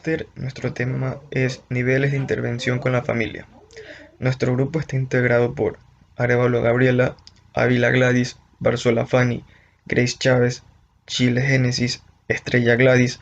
máster, nuestro tema es niveles de intervención con la familia. Nuestro grupo está integrado por Arévalo Gabriela, Ávila Gladys, Barzola Fanny, Grace Chávez, Chile Génesis, Estrella Gladys,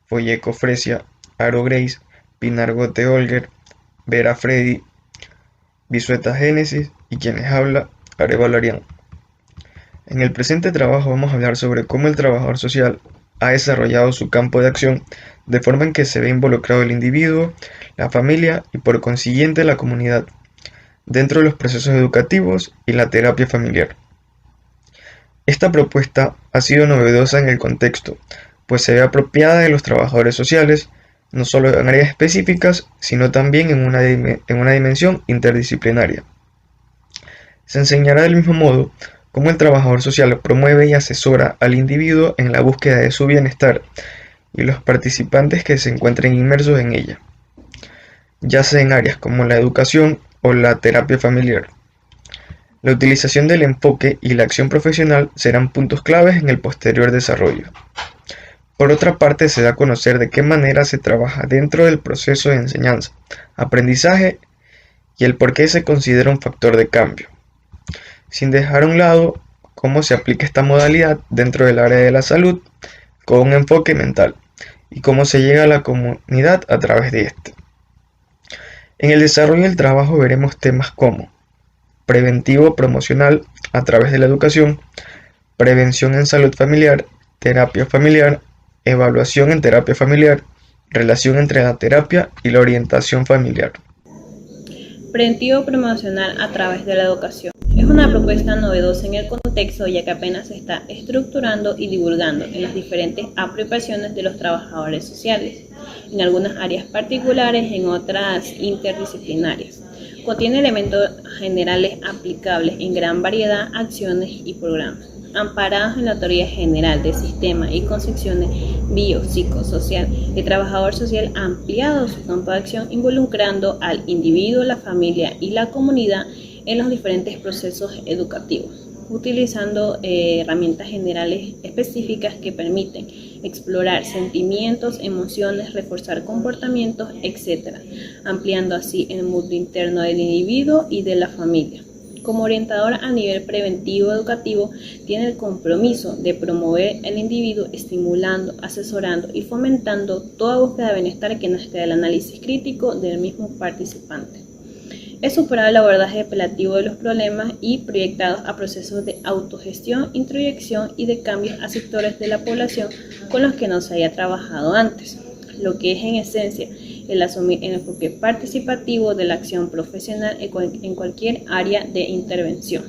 Folleco Fresia, Aro Grace, Pinargote Olger, Vera Freddy, Bisueta Génesis y quienes habla, Arévalo Arián. En el presente trabajo vamos a hablar sobre cómo el trabajador social ha desarrollado su campo de acción de forma en que se ve involucrado el individuo, la familia y por consiguiente la comunidad dentro de los procesos educativos y la terapia familiar. Esta propuesta ha sido novedosa en el contexto, pues se ve apropiada de los trabajadores sociales, no solo en áreas específicas, sino también en una dimensión interdisciplinaria. Se enseñará del mismo modo cómo el trabajador social promueve y asesora al individuo en la búsqueda de su bienestar y los participantes que se encuentren inmersos en ella, ya sea en áreas como la educación o la terapia familiar. La utilización del enfoque y la acción profesional serán puntos claves en el posterior desarrollo. Por otra parte, se da a conocer de qué manera se trabaja dentro del proceso de enseñanza, aprendizaje y el por qué se considera un factor de cambio, sin dejar a un lado cómo se aplica esta modalidad dentro del área de la salud con un enfoque mental y cómo se llega a la comunidad a través de este. En el desarrollo del trabajo veremos temas como preventivo promocional a través de la educación, prevención en salud familiar, terapia familiar, evaluación en terapia familiar, relación entre la terapia y la orientación familiar. Preventivo promocional a través de la educación. Es una propuesta novedosa en el contexto, ya que apenas se está estructurando y divulgando en las diferentes apropiaciones de los trabajadores sociales, en algunas áreas particulares, en otras interdisciplinarias. Contiene elementos generales aplicables en gran variedad de acciones y programas, amparados en la teoría general del sistema y concepciones biopsicosocial. El trabajador social ha ampliado su campo de acción involucrando al individuo, la familia y la comunidad en los diferentes procesos educativos, utilizando herramientas generales específicas que permiten explorar sentimientos, emociones, reforzar comportamientos, etc., ampliando así el mundo interno del individuo y de la familia. Como orientador a nivel preventivo educativo, tiene el compromiso de promover el individuo, estimulando, asesorando y fomentando toda búsqueda de bienestar que nazca del análisis crítico del mismo participante. Es superar el abordaje apelativo de los problemas y proyectados a procesos de autogestión, introyección y de cambios a sectores de la población con los que no se haya trabajado antes, lo que es en esencia el asumir el enfoque participativo de la acción profesional en cualquier área de intervención.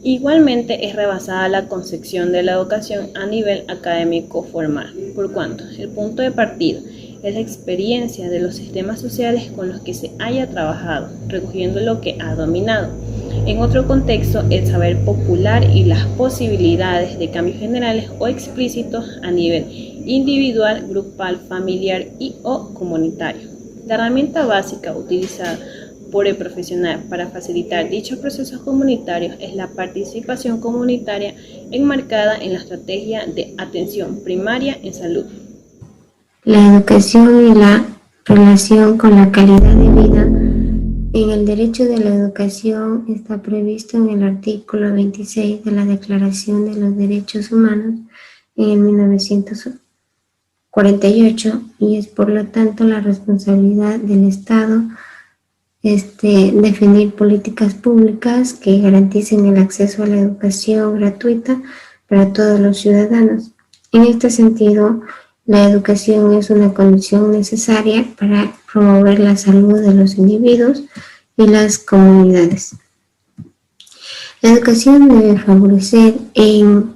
Igualmente es rebasada la concepción de la educación a nivel académico formal, por cuanto el punto de partida es la experiencia de los sistemas sociales con los que se haya trabajado, recogiendo lo que ha dominado. En otro contexto, el saber popular y las posibilidades de cambios generales o explícitos a nivel individual, grupal, familiar y o comunitario. La herramienta básica utilizada por el profesional para facilitar dichos procesos comunitarios es la participación comunitaria enmarcada en la estrategia de atención primaria en salud. La educación y la relación con la calidad de vida. En el derecho de la educación está previsto en el artículo 26 de la Declaración de los Derechos Humanos en el 1948 y es por lo tanto la responsabilidad del Estado definir políticas públicas que garanticen el acceso a la educación gratuita para todos los ciudadanos. En este sentido, la educación es una condición necesaria para promover la salud de los individuos y las comunidades. La educación debe favorecer en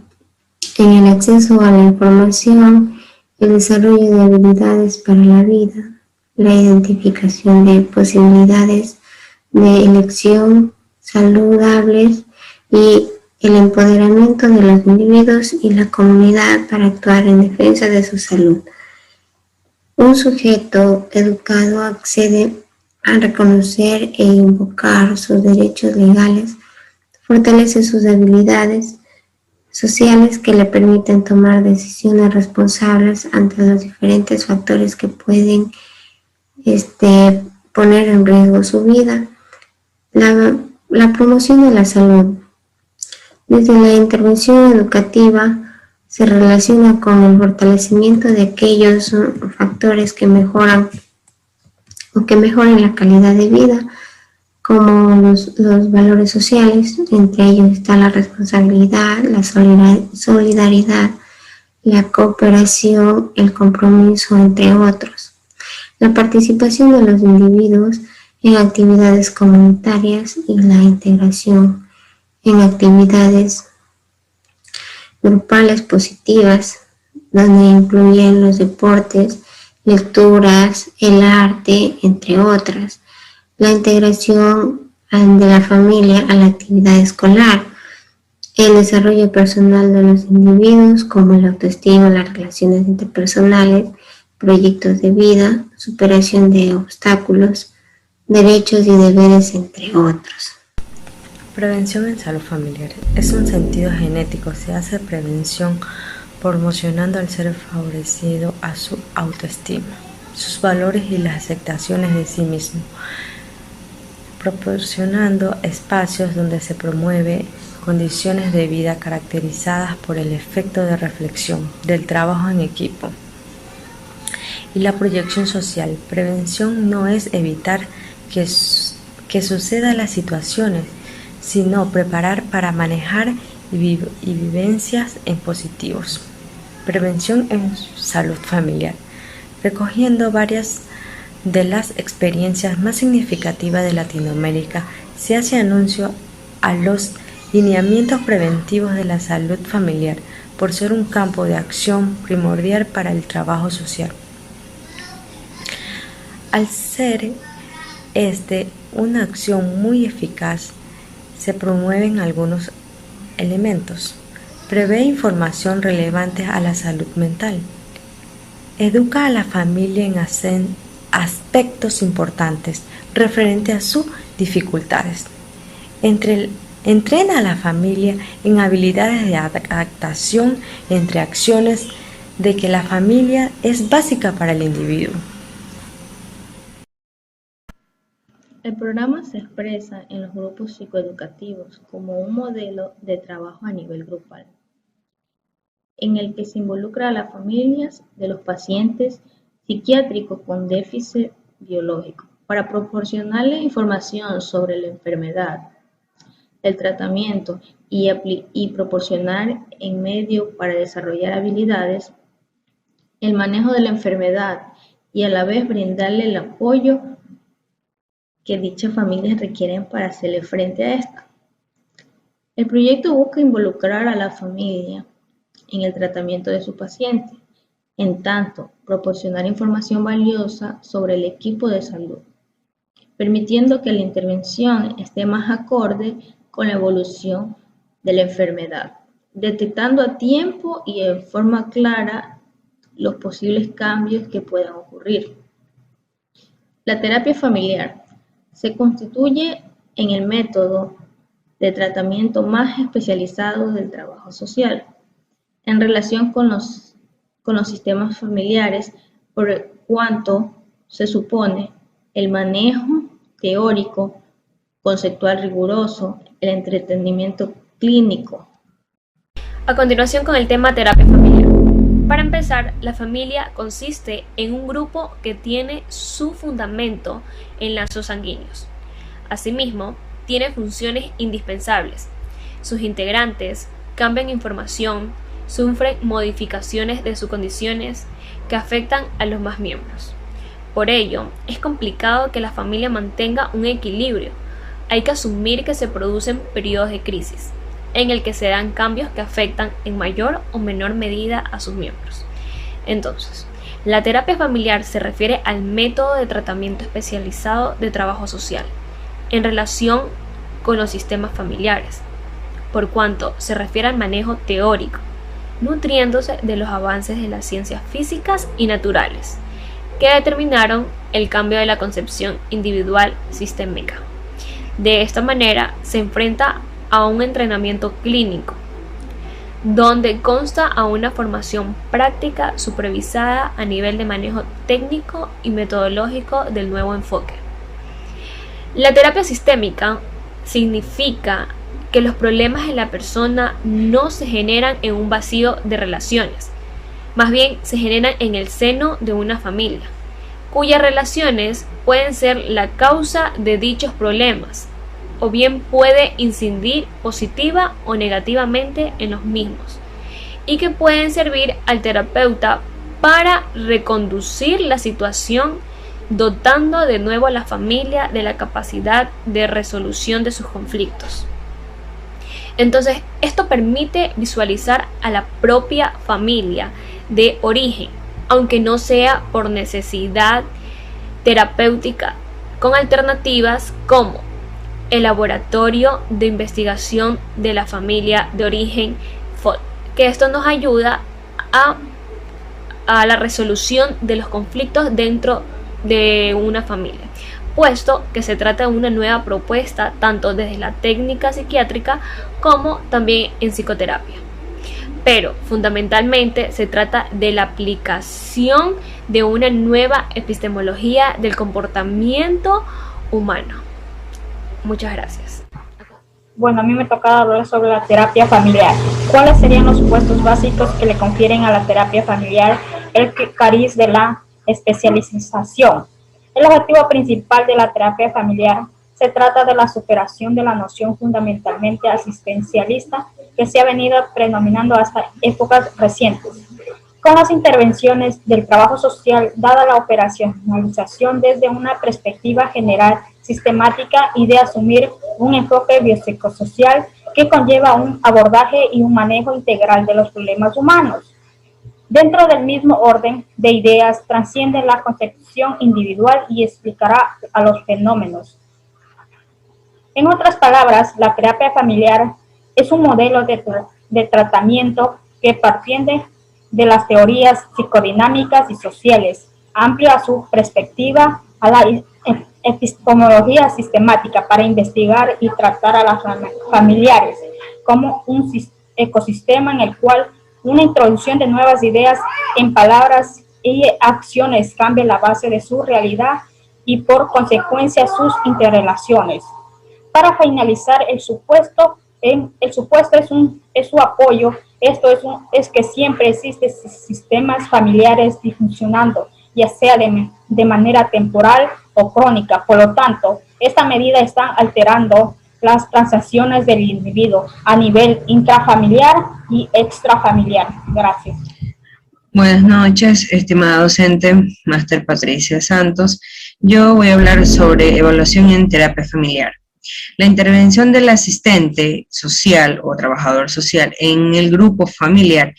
el acceso a la información, el desarrollo de habilidades para la vida, la identificación de posibilidades de elección saludables y el empoderamiento de los individuos y la comunidad para actuar en defensa de su salud. Un sujeto educado accede a reconocer e invocar sus derechos legales, fortalece sus habilidades sociales que le permiten tomar decisiones responsables ante los diferentes factores que pueden poner en riesgo su vida. La promoción de la salud. Desde la intervención educativa se relaciona con el fortalecimiento de aquellos factores que mejoran la calidad de vida, como los valores sociales. Entre ellos está la responsabilidad, la solidaridad, la cooperación, el compromiso, entre otros. La participación de los individuos en actividades comunitarias y la integración en actividades grupales positivas, donde incluyen los deportes, lecturas, el arte, entre otras. La integración de la familia a la actividad escolar, el desarrollo personal de los individuos, como la autoestima, las relaciones interpersonales, proyectos de vida, superación de obstáculos, derechos y deberes, entre otros. Prevención en salud familiar. Es un sentido genético. Se hace prevención promocionando al ser favorecido a su autoestima, sus valores y las aceptaciones de sí mismo, proporcionando espacios donde se promueve condiciones de vida caracterizadas por el efecto de reflexión, del trabajo en equipo y la proyección social. Prevención no es evitar que sucedan las situaciones, sino preparar para manejar y vivencias en positivos. Prevención en salud familiar, recogiendo varias de las experiencias más significativas de Latinoamérica, se hace anuncio a los lineamientos preventivos de la salud familiar por ser un campo de acción primordial para el trabajo social. Al ser una acción muy eficaz, se promueven algunos elementos. Prevé información relevante a la salud mental. Educa a la familia en aspectos importantes referentes a sus dificultades. Entrena a la familia en habilidades de adaptación entre acciones de que la familia es básica para el individuo. El programa se expresa en los grupos psicoeducativos como un modelo de trabajo a nivel grupal, en el que se involucra a las familias de los pacientes psiquiátricos con déficit biológico, para proporcionarles información sobre la enfermedad, el tratamiento y proporcionar en medio para desarrollar habilidades, el manejo de la enfermedad y a la vez brindarle el apoyo que dichas familias requieren para hacerle frente a esta. El proyecto busca involucrar a la familia en el tratamiento de su paciente, en tanto proporcionar información valiosa sobre el equipo de salud, permitiendo que la intervención esté más acorde con la evolución de la enfermedad, detectando a tiempo y en forma clara los posibles cambios que puedan ocurrir. La terapia familiar se constituye en el método de tratamiento más especializado del trabajo social en relación con los sistemas familiares, por cuanto se supone el manejo teórico, conceptual riguroso, el entretenimiento clínico. A continuación con el tema terapia familiar. Para empezar, la familia consiste en un grupo que tiene su fundamento en lazos sanguíneos. Asimismo, tiene funciones indispensables. Sus integrantes cambian información, sufren modificaciones de sus condiciones que afectan a los demás miembros. Por ello, es complicado que la familia mantenga un equilibrio. Hay que asumir que se producen periodos de crisis, en el que se dan cambios que afectan en mayor o menor medida a sus miembros. Entonces, la terapia familiar se refiere al método de tratamiento especializado de trabajo social en relación con los sistemas familiares, por cuanto se refiere al manejo teórico, nutriéndose de los avances de las ciencias físicas y naturales, que determinaron el cambio de la concepción individual sistémica. De esta manera se enfrenta a un entrenamiento clínico, donde consta a una formación práctica supervisada a nivel de manejo técnico y metodológico del nuevo enfoque. La terapia sistémica significa que los problemas en la persona no se generan en un vacío de relaciones, más bien se generan en el seno de una familia, cuyas relaciones pueden ser la causa de dichos problemas, o bien puede incidir positiva o negativamente en los mismos, y que pueden servir al terapeuta para reconducir la situación, dotando de nuevo a la familia de la capacidad de resolución de sus conflictos. Entonces, esto permite visualizar a la propia familia de origen, aunque no sea por necesidad terapéutica, con alternativas como el Laboratorio de Investigación de la Familia de Origen FOD, que esto nos ayuda a la resolución de los conflictos dentro de una familia, puesto que se trata de una nueva propuesta tanto desde la técnica psiquiátrica como también en psicoterapia. Pero fundamentalmente se trata de la aplicación de una nueva epistemología del comportamiento humano. Muchas gracias. Bueno, a mí me toca hablar sobre la terapia familiar. ¿Cuáles serían los puestos básicos que le confieren a la terapia familiar el cariz de la especialización? El objetivo principal de la terapia familiar se trata de la superación de la noción fundamentalmente asistencialista que se ha venido predominando hasta épocas recientes. Con las intervenciones del trabajo social, dada la operacionalización desde una perspectiva general, sistemática y de asumir un enfoque biopsicosocial que conlleva un abordaje y un manejo integral de los problemas humanos. Dentro del mismo orden de ideas, trasciende la concepción individual y explicará a los fenómenos. En otras palabras, la terapia familiar es un modelo de tratamiento que partiendo de las teorías psicodinámicas y sociales, amplio a su perspectiva, a la epistemología sistemática para investigar y tratar a las familiares como un ecosistema en el cual una introducción de nuevas ideas en palabras y acciones cambia la base de su realidad y por consecuencia sus interrelaciones. Para finalizar, el supuesto es su apoyo. Esto es que siempre existen sistemas familiares disfuncionando, ya sea de manera temporal o crónica. Por lo tanto, esta medida está alterando las transacciones del individuo a nivel intrafamiliar y extrafamiliar. Gracias. Buenas noches, estimada docente, Máster Patricia Santos. Yo voy a hablar sobre evaluación en terapia familiar. La intervención del asistente social o trabajador social en el grupo familiar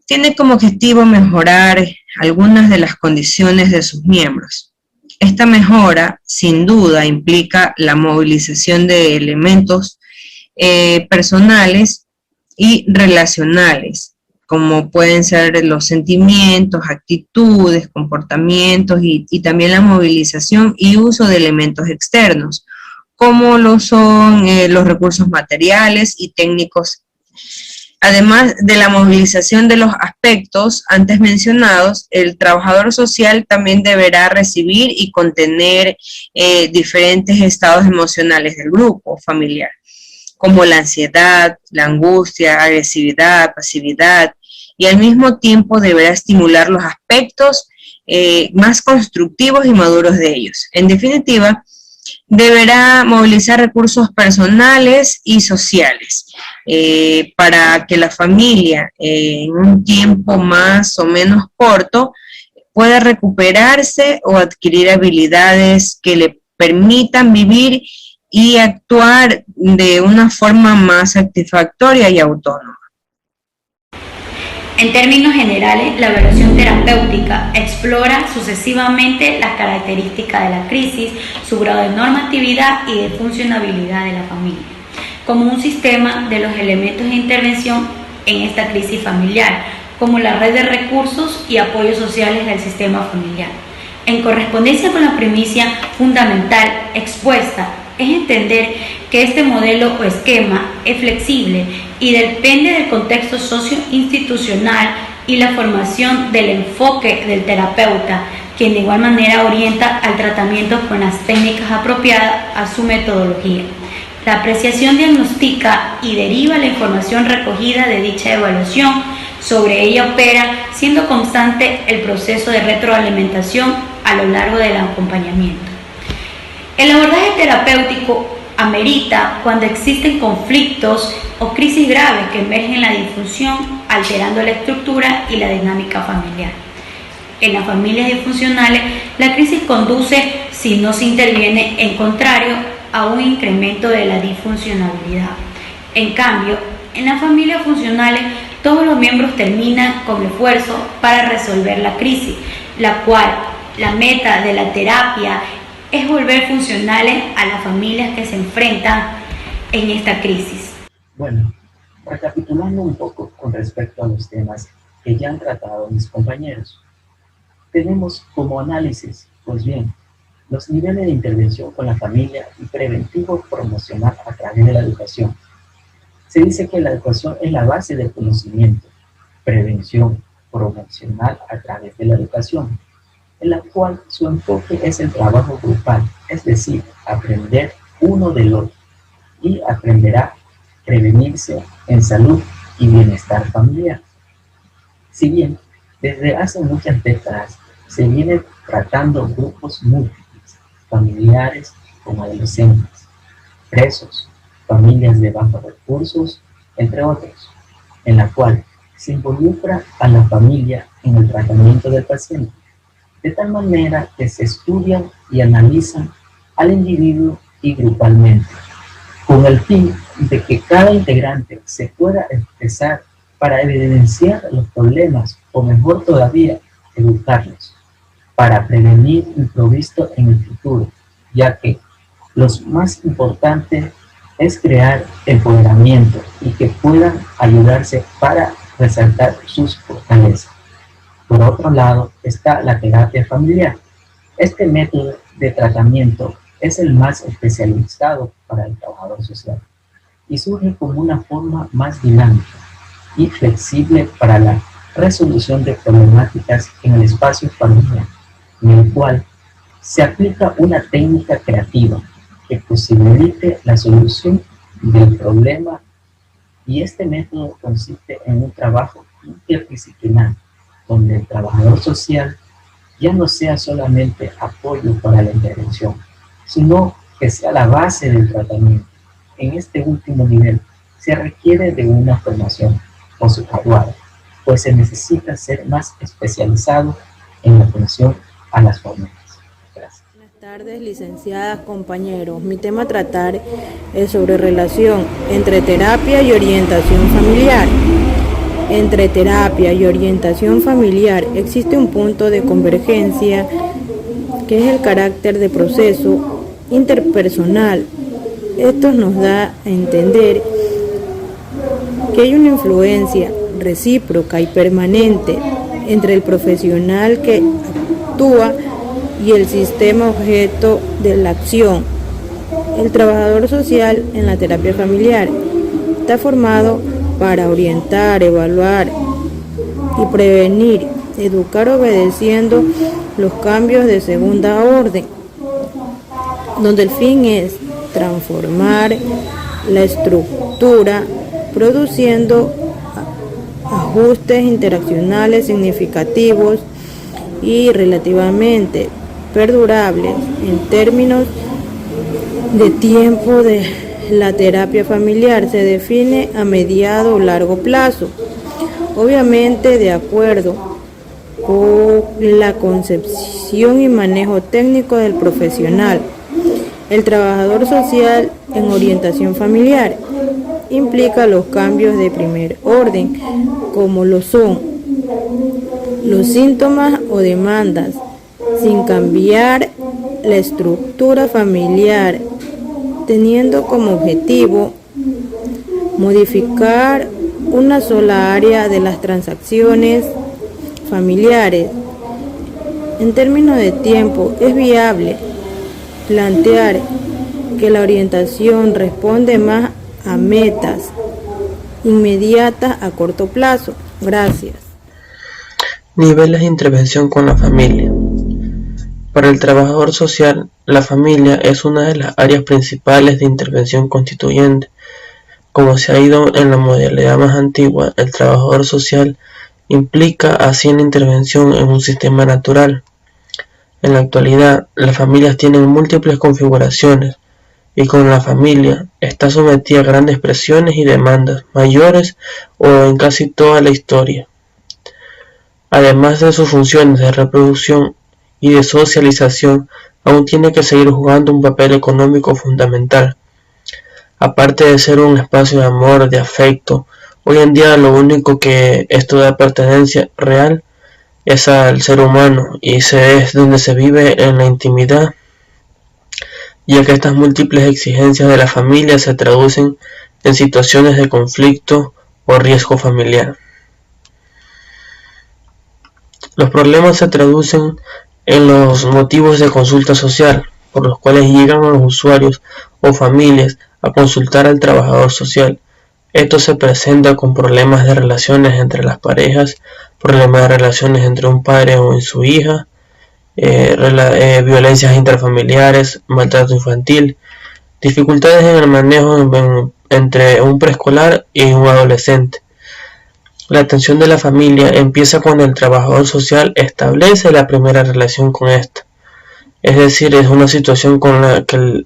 tiene como objetivo mejorar algunas de las condiciones de sus miembros. Esta mejora, sin duda, implica la movilización de elementos personales y relacionales, como pueden ser los sentimientos, actitudes, comportamientos y también la movilización y uso de elementos externos, como lo son los recursos materiales y técnicos. Además de la movilización de los aspectos antes mencionados, el trabajador social también deberá recibir y contener diferentes estados emocionales del grupo familiar, como la ansiedad, la angustia, agresividad, pasividad, y al mismo tiempo deberá estimular los aspectos más constructivos y maduros de ellos. En definitiva, deberá movilizar recursos personales y sociales para que la familia en un tiempo más o menos corto pueda recuperarse o adquirir habilidades que le permitan vivir y actuar de una forma más satisfactoria y autónoma. En términos generales, la evaluación terapéutica explora sucesivamente las características de la crisis, su grado de normatividad y de funcionabilidad de la familia, como un sistema de los elementos de intervención en esta crisis familiar, como la red de recursos y apoyos sociales del sistema familiar. En correspondencia con la primicia fundamental expuesta es entender que este modelo o esquema es flexible y depende del contexto socioinstitucional y la formación del enfoque del terapeuta, quien de igual manera orienta al tratamiento con las técnicas apropiadas a su metodología. La apreciación diagnostica y deriva la información recogida de dicha evaluación. Sobre ella opera, siendo constante el proceso de retroalimentación a lo largo del acompañamiento. El abordaje terapéutico amerita cuando existen conflictos o crisis graves que emergen en la disfunción, alterando la estructura y la dinámica familiar. En las familias disfuncionales, la crisis conduce, si no se interviene, en contrario, a un incremento de la disfuncionalidad. En cambio, en las familias funcionales, todos los miembros terminan con esfuerzo para resolver la crisis, la cual la meta de la terapia es volver funcionales a las familias que se enfrentan en esta crisis. Bueno, recapitulando un poco con respecto a los temas que ya han tratado mis compañeros, tenemos como análisis, pues bien, los niveles de intervención con la familia y preventivo promocional a través de la educación. Se dice que la educación es la base del conocimiento, prevención promocional a través de la educación, en la cual su enfoque es el trabajo grupal, es decir, aprender uno del otro, y aprenderá a prevenirse en salud y bienestar familiar. Si bien desde hace muchas décadas se viene tratando grupos múltiples, familiares como adolescentes, presos, familias de bajos recursos, entre otros, en la cual se involucra a la familia en el tratamiento del paciente, de tal manera que se estudian y analizan al individuo y grupalmente, con el fin de que cada integrante se pueda expresar para evidenciar los problemas o mejor todavía, educarlos, para prevenir imprevisto en el futuro, ya que lo más importante es crear empoderamiento y que puedan ayudarse para resaltar sus fortalezas. Por otro lado está la terapia familiar. Este método de tratamiento es el más especializado para el trabajador social y surge como una forma más dinámica y flexible para la resolución de problemáticas en el espacio familiar, en el cual se aplica una técnica creativa que posibilite la solución del problema, y este método consiste en un trabajo interdisciplinar donde el trabajador social ya no sea solamente apoyo para la intervención, sino que sea la base del tratamiento. En este último nivel se requiere de una formación postgraduada, pues se necesita ser más especializado en la atención a las familias. Gracias. Buenas tardes, licenciadas, compañeros. Mi tema a tratar es sobre relación entre terapia y orientación familiar. Entre terapia y orientación familiar existe un punto de convergencia que es el carácter de proceso interpersonal. Esto nos da a entender que hay una influencia recíproca y permanente entre el profesional que actúa y el sistema objeto de la acción. El trabajador social en la terapia familiar está formado para orientar, evaluar y prevenir, educar obedeciendo los cambios de segunda orden, donde el fin es transformar la estructura, produciendo ajustes interaccionales significativos y relativamente perdurables en términos de tiempo de la terapia familiar. Se define a mediado o largo plazo, obviamente de acuerdo con la concepción y manejo técnico del profesional. El trabajador social en orientación familiar implica los cambios de primer orden, como lo son los síntomas o demandas, sin cambiar la estructura familiar, teniendo como objetivo modificar una sola área de las transacciones familiares. En términos de tiempo, es viable plantear que la orientación responde más a metas inmediatas a corto plazo. Gracias. Niveles de intervención con la familia. Para el trabajador social, la familia es una de las áreas principales de intervención constituyente. Como se ha ido en la modalidad más antigua, el trabajador social implica así la intervención en un sistema natural. En la actualidad, las familias tienen múltiples configuraciones y con la familia está sometida a grandes presiones y demandas mayores o en casi toda la historia. Además de sus funciones de reproducción y de socialización, aún tiene que seguir jugando un papel económico fundamental. Aparte de ser un espacio de amor, de afecto, hoy en día lo único que esto da pertenencia real es al ser humano y es donde se vive en la intimidad, ya que estas múltiples exigencias de la familia se traducen en situaciones de conflicto o riesgo familiar. Los problemas se traducen en los motivos de consulta social, por los cuales llegan a los usuarios o familias a consultar al trabajador social. Esto se presenta con problemas de relaciones entre las parejas, problemas de relaciones entre un padre o su hija, violencias intrafamiliares, maltrato infantil, dificultades en el manejo entre un preescolar y un adolescente. La atención de la familia empieza cuando el trabajador social establece la primera relación con esta. Es decir, es una situación con la que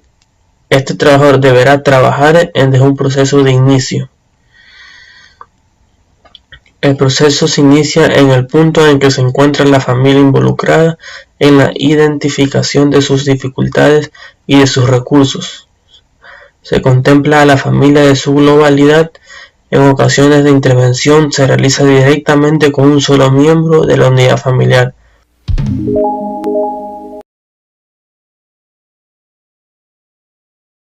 este trabajador deberá trabajar desde un proceso de inicio. El proceso se inicia en el punto en que se encuentra la familia involucrada en la identificación de sus dificultades y de sus recursos. Se contempla a la familia de su globalidad. En ocasiones de intervención se realiza directamente con un solo miembro de la unidad familiar.